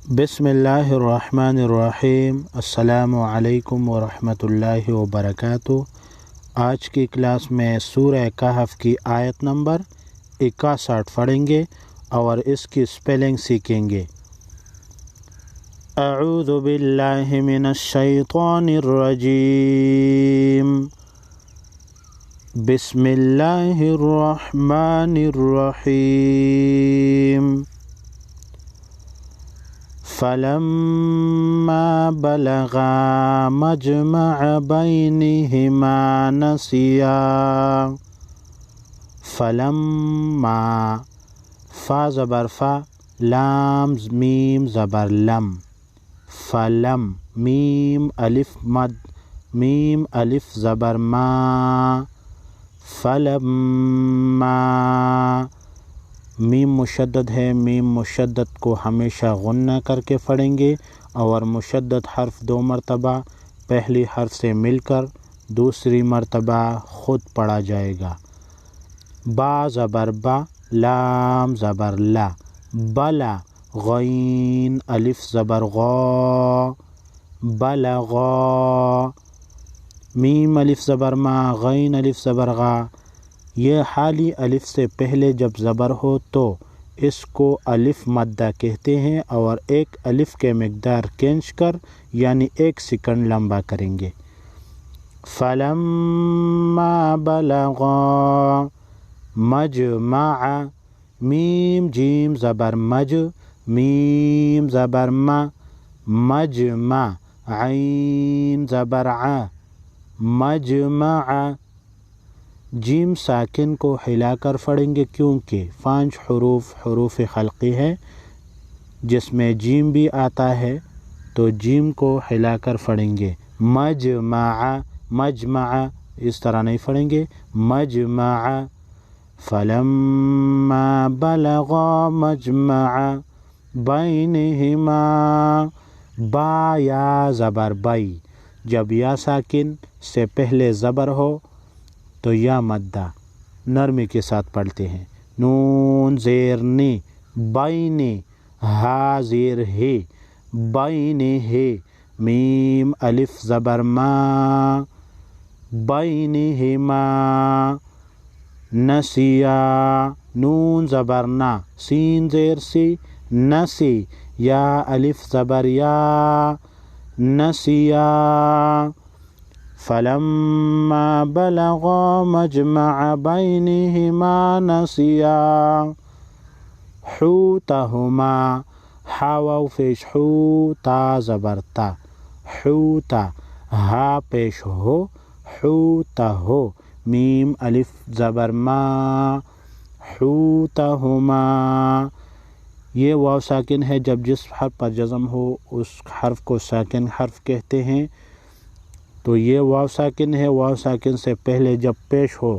بسم اللہ الرحمن الرحیم۔ السلام علیکم ورحمۃ اللہ وبرکاتہ۔ آج کی کلاس میں سورہ کہف کی آیت نمبر 61 پڑھیں گے اور اس کی سپیلنگ سیکھیں گے۔ اعوذ باللہ من الشیطان الرجیم، بسم اللہ الرحمن الرحیم۔ فلما بلغا مجمع بینہما نسیا۔ فلما، فا زبر فا، لام میم زبر لم، فلم، میم الف مد، میم الف زبر ما، فلما، میم مشدد ہے، میم مشدد کو ہمیشہ غنہ کر کے پڑھیں گے اور مشدد حرف 2 مرتبہ پہلی حرف سے مل کر دوسری مرتبہ خود پڑھا جائے گا۔ با زبر با، لام زبر لا، بلا، غین الف زبر غا، بلغا، میم الف زبر ما، غین الف زبر غا۔ یہ حالی الف سے پہلے جب زبر ہو تو اس کو الف مدہ کہتے ہیں اور ایک الف کے مقدار کھینچ کر یعنی 1 سیکنڈ لمبا کریں گے۔ فلما بلغا مجمع، میم جیم زبر مج، میم زبر ما، مجمع، عین زبر ع، مجمع، جیم ساکن کو ہلا کر پڑھیں گے کیونکہ 5 حروف خلقی ہے جس میں جیم بھی آتا ہے تو جیم کو ہلا کر پڑھیں گے۔ مجمع، مجمع اس طرح نہیں پڑھیں گے، مجمع۔ فلما بلغا مجمع بینہما، با یا زبر بئی، جب یا ساکن سے پہلے زبر ہو تو یا مدہ نرمی کے ساتھ پڑھتے ہیں۔ نون زیر نی، بینی، ہا زیر ہے، بینی ہے، میم الف زبر ما، بینہما، نسیا، نون زبر نا، سین زیر سی، نسی، یا الف زبر یا، نسیا۔ فلما بلغا مجمع بینہما نسیا حوتہما، ہا واو پیش ہو، تا زبر تا، حوتا، ہا پیش ہو، حوتا ہو، میم الف زبر ما، حوتہما۔ یہ واو ساکن ہے، جب جس حرف پر جزم ہو اس حرف کو ساکن حرف کہتے ہیں، تو یہ واو ساکن ہے۔ واو ساکن سے پہلے جب پیش ہو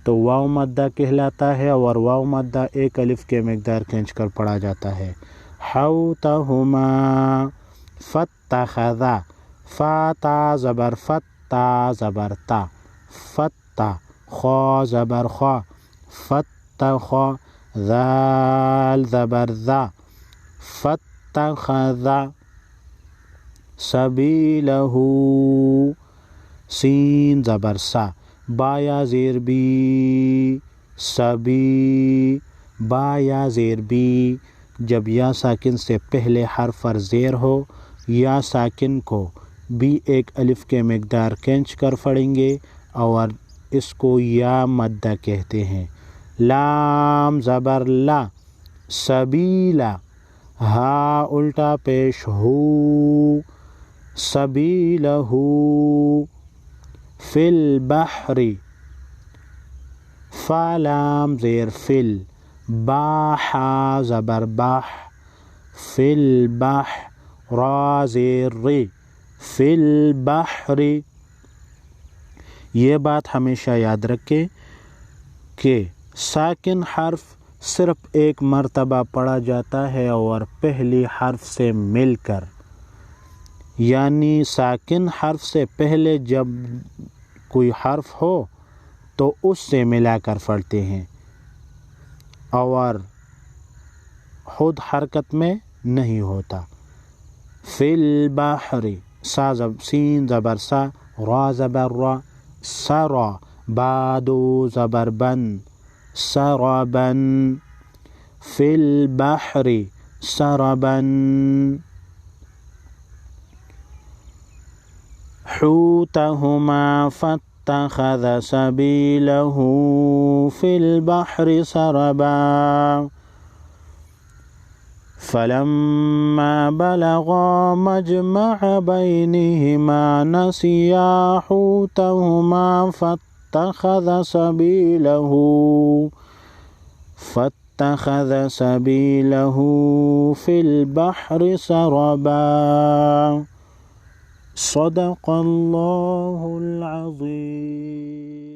تو واو مدہ کہلاتا ہے اور واو مدہ 1 الف کے مقدار کھینچ کر پڑھا جاتا ہے۔ حوتہما، فاتخذا، فا تا زبر فت، تا زبر تا، فتا، خا زبر خا، فاتخا، ذال زبر ذا، فاتخذا، سبیلہ، سین زبر سا، با یا زیر بی، سبی، با یا زیر بی، جب یا ساکن سے پہلے حرف پر زیر ہو یا ساکن کو بھی 1 الف کے مقدار کھینچ کر پڑھیں گے اور اس کو یا مدہ کہتے ہیں۔ لام زبر لا، سبیلا، ہا الٹا پیش ہو، سبیلہ، فی البحر، فا لام زیر فل، با حا زبر باح، فی البحر، را زیر ری، فی البحر۔ یہ بات ہمیشہ یاد رکھیں کہ ساکن حرف صرف 1 مرتبہ پڑھا جاتا ہے اور پہلی حرف سے مل کر، یعنی ساکن حرف سے پہلے جب کوئی حرف ہو تو اس سے ملا کر پڑھتے ہیں اور خود حرکت میں نہیں ہوتا۔ فی البحر سین زبر سا، را زبر را، سرا، بادو زبر بن، سربن، فی البحر سربن، حوتهما فاتخذ سبيله في البحر سربا فلما بلغا مجمع بينهما نسيا حوتهما فاتخذ سبيله في البحر سربا صدق الله العظيم.